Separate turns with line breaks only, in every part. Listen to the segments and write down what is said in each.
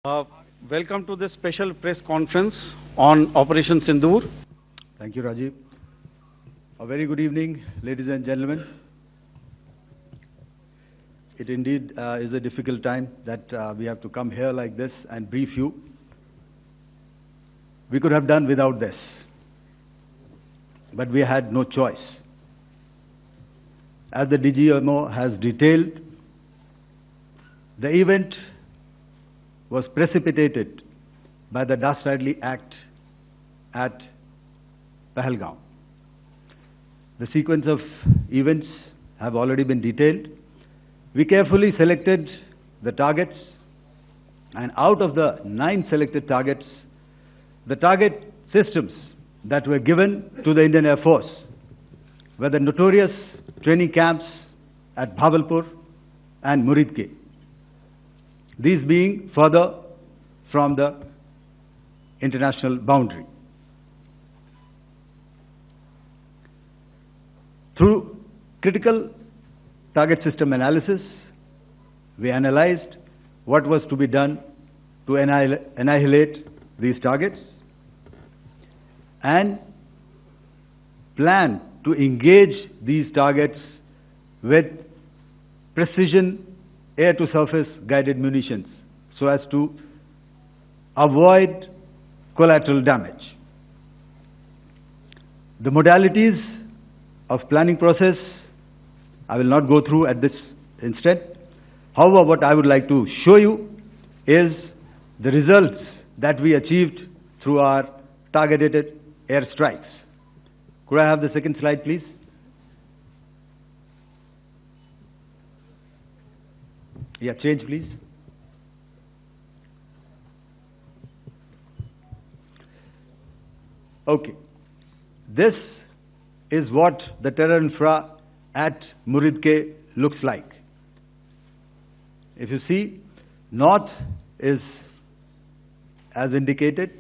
Uh, Welcome to this special press conference on Operation Sindoor.
Thank you, Rajiv. A very good evening, ladies and gentlemen. It indeed is a difficult time that we have to come here like this and brief you. We could have done without this, but we had no choice. As the DGMO has detailed, the event was precipitated by the dastardly act at Pahalgaon. The sequence of events have already been detailed. We carefully selected the targets, and out of the 9 selected targets, the target systems that were given to the Indian Air Force were the notorious training camps at Bhavalpur and Muridke, these being further from the international boundary. Through critical target system analysis, we analyzed what was to be done to annihilate these targets and planned to engage these targets with precision air-to-surface guided munitions so as to avoid collateral damage. The modalities of planning process I will not go through at this instant. However, what I would like to show you is the results that we achieved through our targeted air strikes. Could I have the second slide, please? Yeah, change please. Okay. This is what the terror infra at Muridke looks like. If you see, north is as indicated,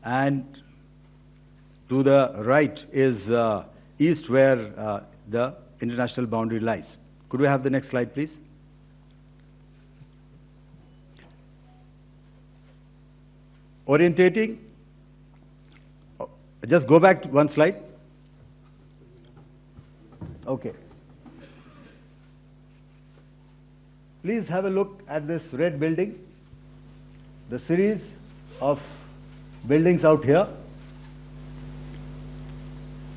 and to the right is east, where the international boundary lies. Could we have the next slide, please? Orientating. Just go back to one slide. Okay. Please have a look at this red building, the series of buildings out here,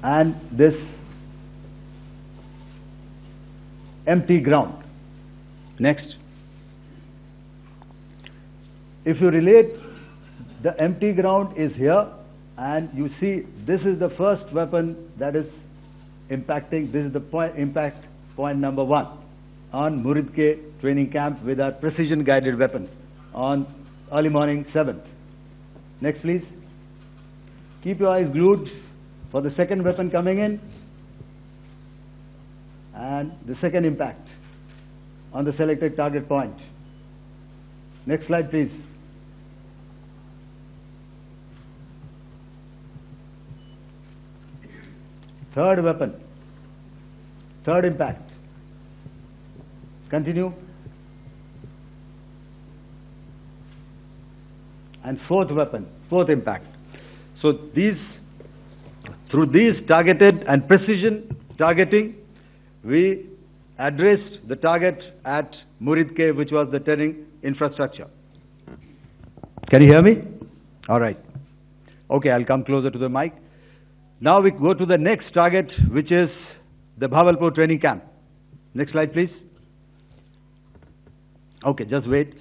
and this empty ground. Next. If you relate, the empty ground is here, and you see this is the first weapon that is impacting. This is the impact point number 1 on Muridke training camp with our precision guided weapons on early morning 7th. Next please. Keep your eyes glued for the second weapon coming in and the second impact on the selected target point. Next slide please. Third weapon, third impact. Continue. And fourth weapon, fourth impact. So through these targeted and precision targeting, we addressed the target at Muridke, which was the terrain infrastructure. Can you hear me? All right. Okay, I'll come closer to the mic. Now we go to the next target, which is the Bhavalpur training camp. Next slide, please. Okay, just wait.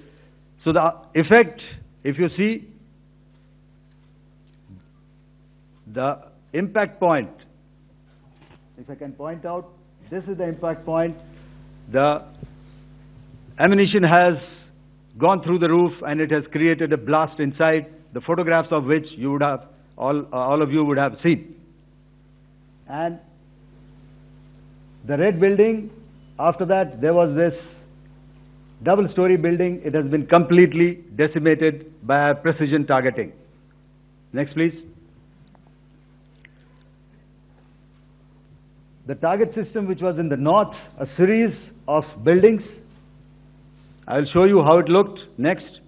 So the effect, if you see, the impact point, if I can point out, this is the impact point. The ammunition has gone through the roof and it has created a blast inside, the photographs of which you would have, all of you would have seen. And the red building, after that there was this double-story building. It has been completely decimated by our precision targeting. Next please. The target system which was in the north, a series of buildings. I will show you how it looked. Next.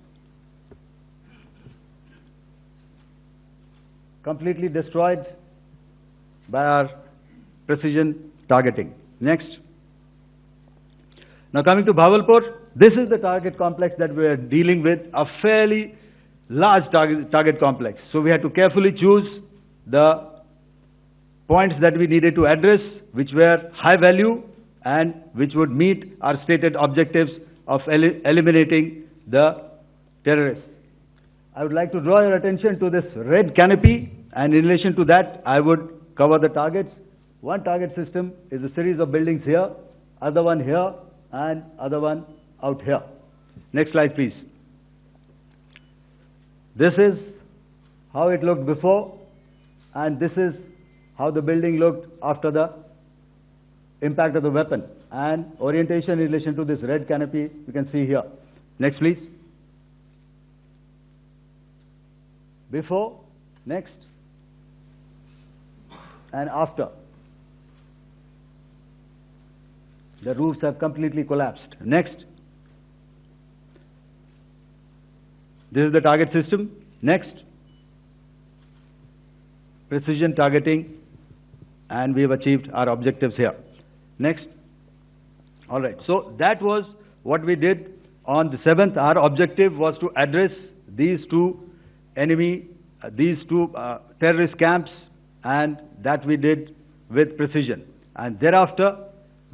completely destroyed by our precision targeting. Next. Now coming to Bhavalpur, this is the target complex that we are dealing with, a fairly large target complex. So we had to carefully choose the points that we needed to address, which were high value and which would meet our stated objectives of eliminating the terrorists. I would like to draw your attention to this red canopy, and in relation to that, I would cover the targets. One target system is a series of buildings here, other one here, and other one out here. Next slide, please. This is how it looked before, and this is how the building looked after the impact of the weapon. And orientation in relation to this red canopy, you can see here. Next, please. Before, next, and after. The roofs have completely collapsed. Next. This is the target system. Next. Precision targeting, and we have achieved our objectives here. Next. All right. So that was what we did on the 7th. Our objective was to address these two terrorist camps, and that we did with precision. And thereafter,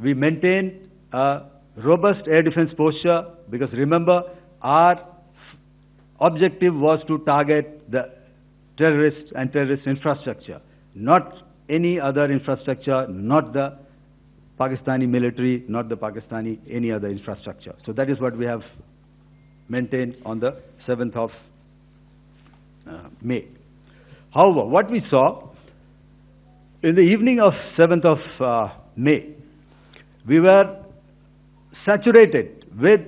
we maintained a robust air defense posture, because remember, our objective was to target the terrorists and terrorist infrastructure, not any other infrastructure, not the Pakistani military, not the Pakistani any other infrastructure. So that is what we have maintained on the 7th of May. However, what we saw in the evening of 7th of May, we were saturated with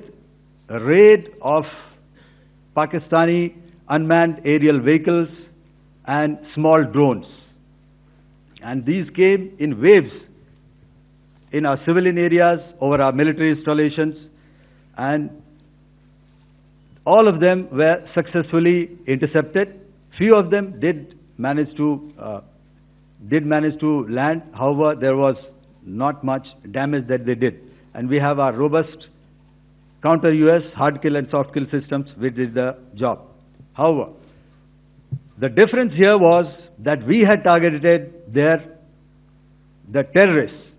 a raid of Pakistani unmanned aerial vehicles and small drones. And these came in waves in our civilian areas, over our military installations, and all of them were successfully intercepted. Few of them did manage to land. However, there was not much damage that they did. And we have our robust counter-US hard kill and soft kill systems which did the job. However, the difference here was that we had targeted the terrorists.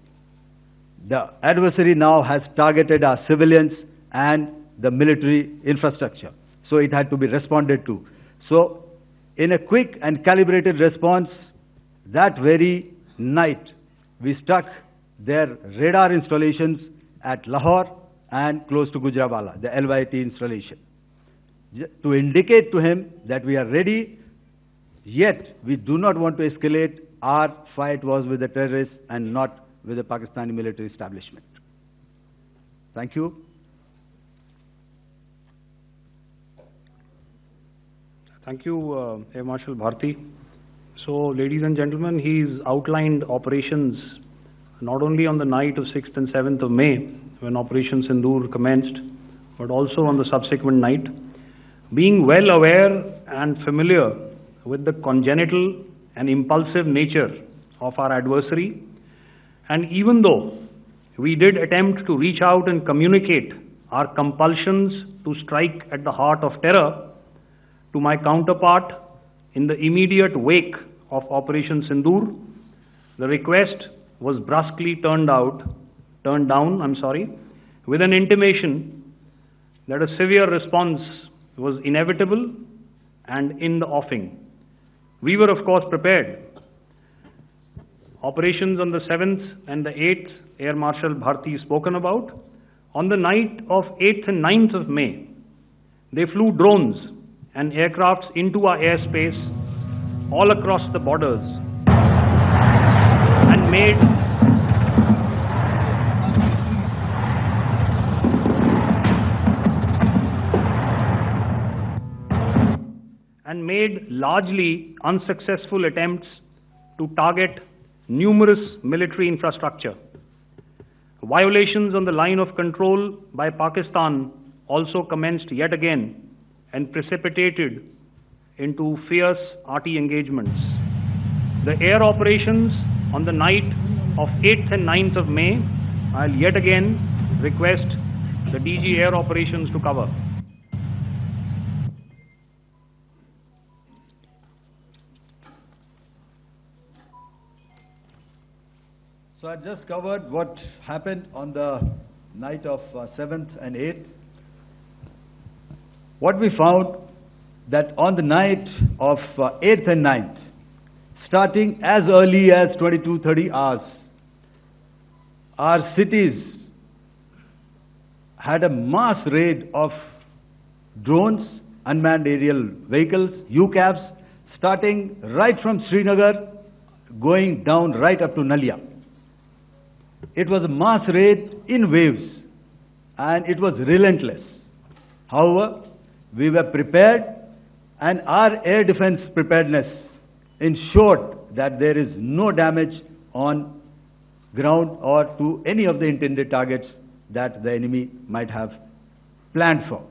The adversary now has targeted our civilians and the military infrastructure. So it had to be responded to. So in a quick and calibrated response, that very night, we struck their radar installations at Lahore and close to Gujranwala, the LYT installation, to indicate to him that we are ready, yet we do not want to escalate. Our fight was with the terrorists and not with the Pakistani military establishment. Thank you.
Thank you, Air Marshal Bharti. So, ladies and gentlemen, he's outlined operations not only on the night of 6th and 7th of May, when Operation Sindoor commenced, but also on the subsequent night. Being well aware and familiar with the congenital and impulsive nature of our adversary, and even though we did attempt to reach out and communicate our compulsions to strike at the heart of terror to my counterpart in the immediate wake of Operation Sindoor, the request was brusquely turned down, with an intimation that a severe response was inevitable and in the offing. We were, of course, prepared. Operations on the 7th and the 8th, Air Marshal Bharti spoken about. On the night of 8th and 9th of May, they flew drones and aircrafts into our airspace all across the borders and made largely unsuccessful attempts to target numerous military infrastructure. Violations on the line of control by Pakistan also commenced yet again and precipitated into fierce arty engagements. The air operations on the night of 8th and 9th of May, I'll yet again request the DG Air Operations to cover.
So I just covered what happened on the night of 7th and 8th. What we found that on the night of 8th and 9th, starting as early as 22:30 hours, our cities had a mass raid of drones, unmanned aerial vehicles, UCAVs, starting right from Srinagar, going down right up to Nalia. It was a mass raid in waves, and it was relentless. However, we were prepared, and our air defense preparedness ensured that there is no damage on ground or to any of the intended targets that the enemy might have planned for.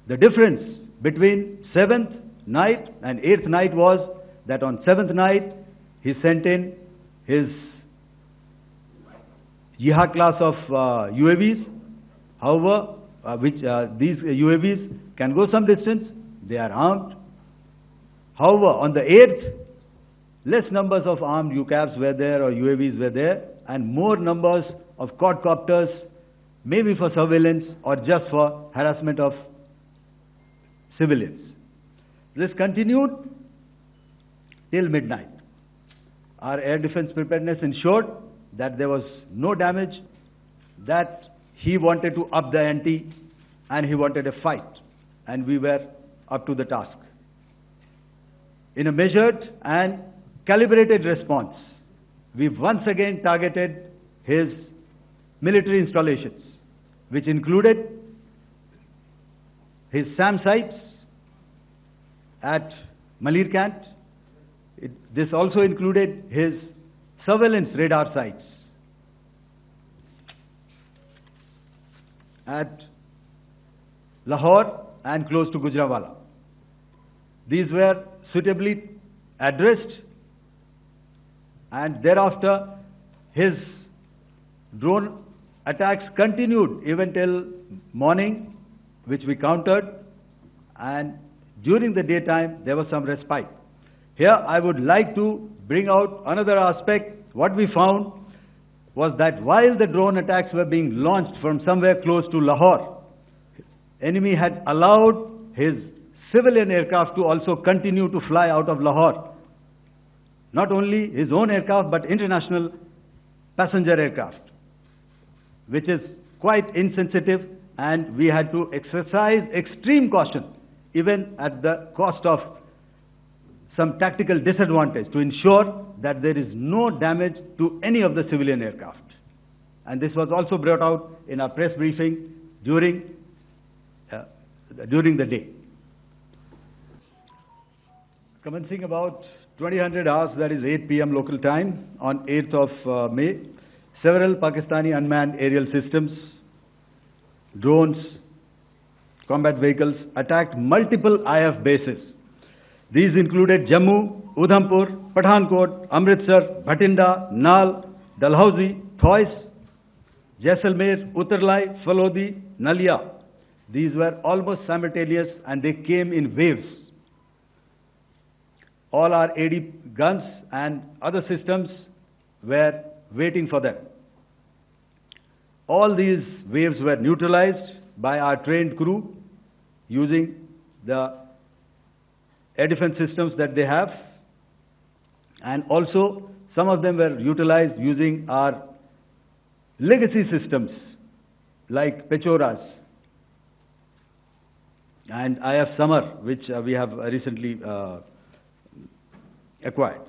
The difference between 7th night and 8th night was that on 7th night, he sent in his Jihad class of UAVs. However, these UAVs can go some distance, they are armed. However, on the 8th, less numbers of armed UCAVs were there or UAVs were there, and more numbers of quadcopters, maybe for surveillance or just for harassment of civilians. This continued till midnight. Our air defense preparedness ensured that there was no damage, that he wanted to up the ante and he wanted a fight, and we were up to the task. In a measured and calibrated response, we once again targeted his military installations, which included his SAM sites at Malirkant. This also included his surveillance radar sites at Lahore and close to Gujranwala. These were suitably addressed, and thereafter his drone attacks continued even till morning, which we countered, and during the daytime there was some respite. Here I would like to bring out another aspect. What we found was that while the drone attacks were being launched from somewhere close to Lahore, enemy had allowed his civilian aircraft to also continue to fly out of Lahore. Not only his own aircraft, but international passenger aircraft, which is quite insensitive, and we had to exercise extreme caution, even at the cost of some tactical disadvantage, to ensure that there is no damage to any of the civilian aircraft. And this was also brought out in our press briefing during the day. Commencing about 2000 hours, that is 8 p.m. local time, on 8th of May, several Pakistani unmanned aerial systems, drones, combat vehicles attacked multiple IF bases. These included Jammu, Udhampur, Pathankot, Amritsar, Bhatinda, Nal, Dalhousie, Thois, Jaisalmer, Uttarlai, Falodi, Nalia. These were almost simultaneous, and they came in waves. All our AD guns and other systems were waiting for them. All these waves were neutralized by our trained crew using the air defense systems that they have, and also some of them were utilized using our legacy systems like Pechoras and IF Summer, which we have recently acquired.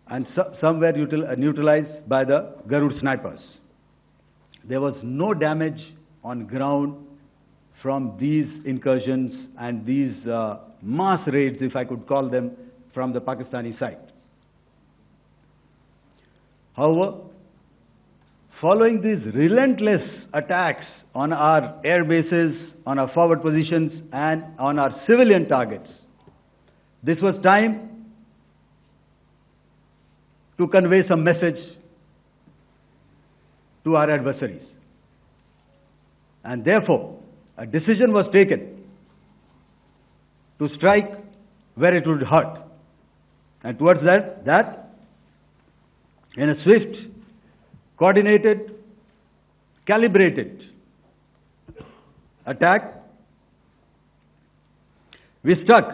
And some were neutralized by the Garud snipers. There was no damage on ground from these incursions and these mass raids, if I could call them, from the Pakistani side. However, following these relentless attacks on our air bases, on our forward positions, and on our civilian targets, this was time to convey some message to our adversaries. And therefore, a decision was taken to strike where it would hurt. And towards that, in a swift, coordinated, calibrated attack, we struck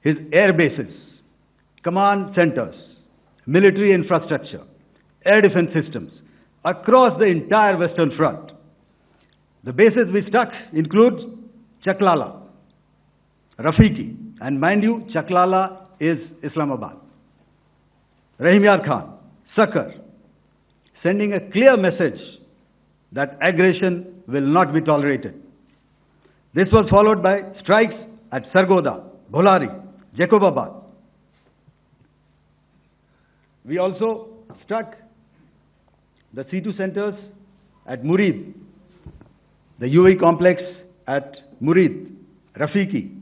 his air bases, command centers, military infrastructure, air defense systems across the entire Western Front. The bases we struck include Chaklala, Rafiki, and mind you, Chaklala is Islamabad. Rahim Yar Khan, Sakar, sending a clear message that aggression will not be tolerated. This was followed by strikes at Sargoda, Bholari, Jacobabad. We also struck the C2 centers at Murid, the UAE complex at Murid, Rafiki,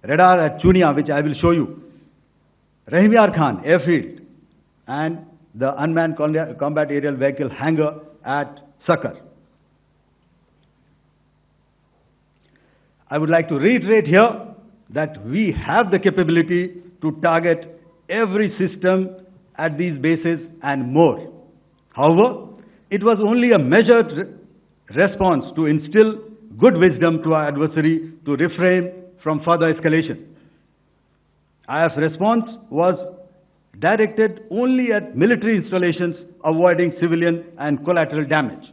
radar at Chunia, which I will show you, Rahim Yar Khan airfield, and the unmanned combat aerial vehicle hangar at Sakar. I would like to reiterate here that we have the capability to target every system at these bases and more. However, it was only a measured response to instill good wisdom to our adversary to refrain from further escalation. IF's response was directed only at military installations, avoiding civilian and collateral damage.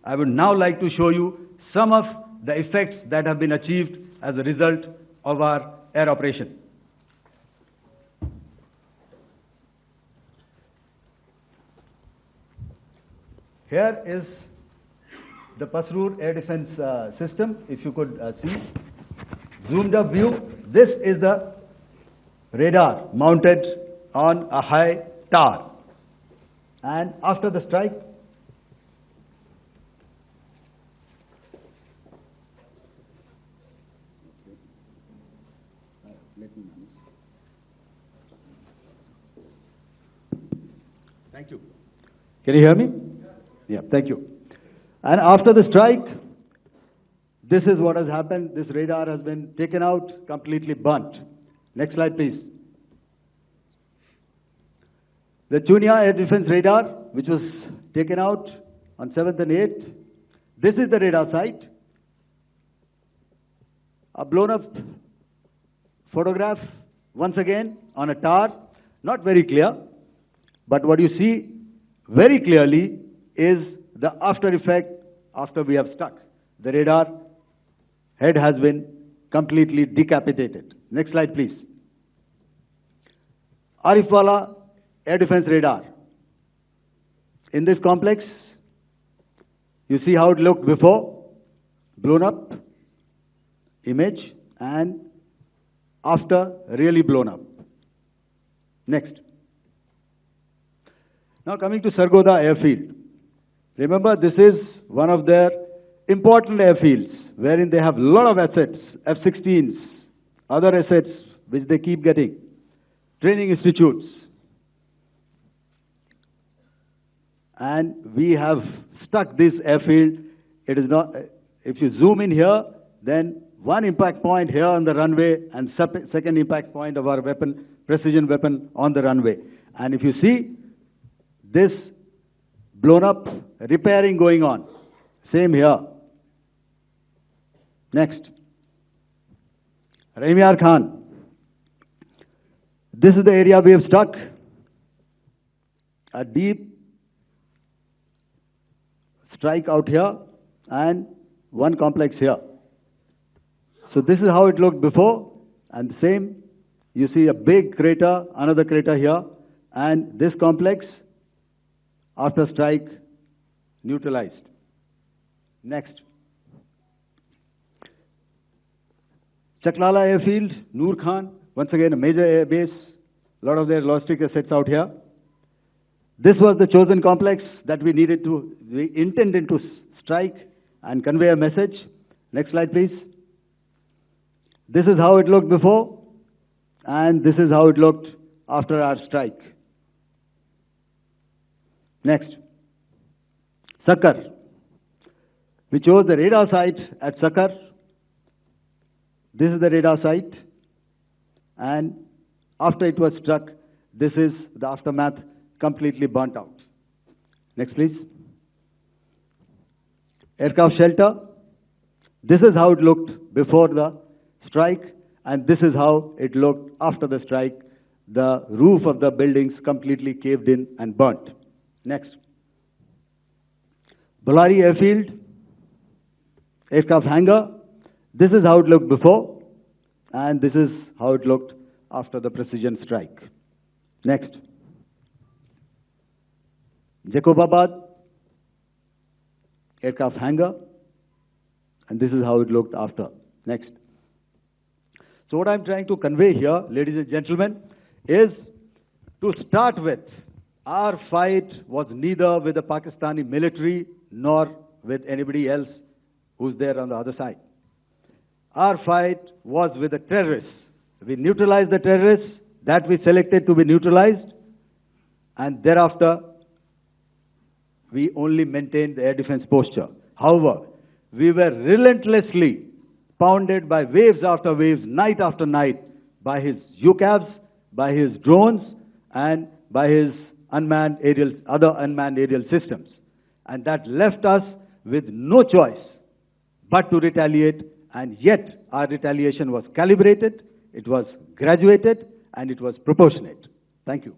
I would now like to show you some of the effects that have been achieved as a result of our air operation. Here is the Pasrur air defense system, if you could see. Zoomed up view, this is the radar mounted on a high tower. And after the strike, thank you. Can you hear me? Yeah, thank you. And after the strike, this is what has happened. This radar has been taken out, completely burnt. Next slide, please. The Chunia air defense radar, which was taken out on 7th and 8th. This is the radar site. A blown up photograph, once again, on a tower. Not very clear, but what you see very clearly is the after effect after we have struck. The radar head has been completely decapitated. Next slide, please. Arifwala air defense radar. In this complex, you see how it looked before, blown up image, and after really blown up. Next. Now coming to Sargoda airfield. Remember, this is one of their important airfields wherein they have a lot of assets, F-16s, other assets which they keep getting, training institutes. And we have stuck this airfield. It is not, if you zoom in here, then one impact point here on the runway and second impact point of our weapon, precision weapon on the runway. And if you see this blown up, repairing going on. Same here. Next. Rahim Yar Khan. This is the area we have struck. A deep strike out here and one complex here. So this is how it looked before, and the same. You see a big crater, another crater here, and this complex after strike neutralized. Next. Chaklala airfield, Noor Khan, once again a major air base, a lot of their logistic assets out here. This was the chosen complex that we intended to strike and convey a message. Next slide, please. This is how it looked before, and this is how it looked after our strike. Next. Sakar. We chose the radar site at Sakar. This is the radar site. And after it was struck, this is the aftermath, completely burnt out. Next, please. Aircraft shelter. This is how it looked before the strike, and this is how it looked after the strike. The roof of the buildings completely caved in and burnt. Next. Ballari Airfield. Aircraft hangar. This is how it looked before, and this is how it looked after the precision strike. Next. Jacobabad aircraft hangar, and this is how it looked after. Next. So what I'm trying to convey here, ladies and gentlemen, is to start with, our fight was neither with the Pakistani military nor with anybody else who's there on the other side. Our fight was with the terrorists. We neutralized the terrorists that we selected to be neutralized, and thereafter we only maintained the air defense posture. However, we were relentlessly pounded by waves after waves, night after night, by his UCAVs, by his drones, and by his other unmanned aerial systems. And that left us with no choice but to retaliate, and yet our retaliation was calibrated, it was graduated, and it was proportionate. Thank you.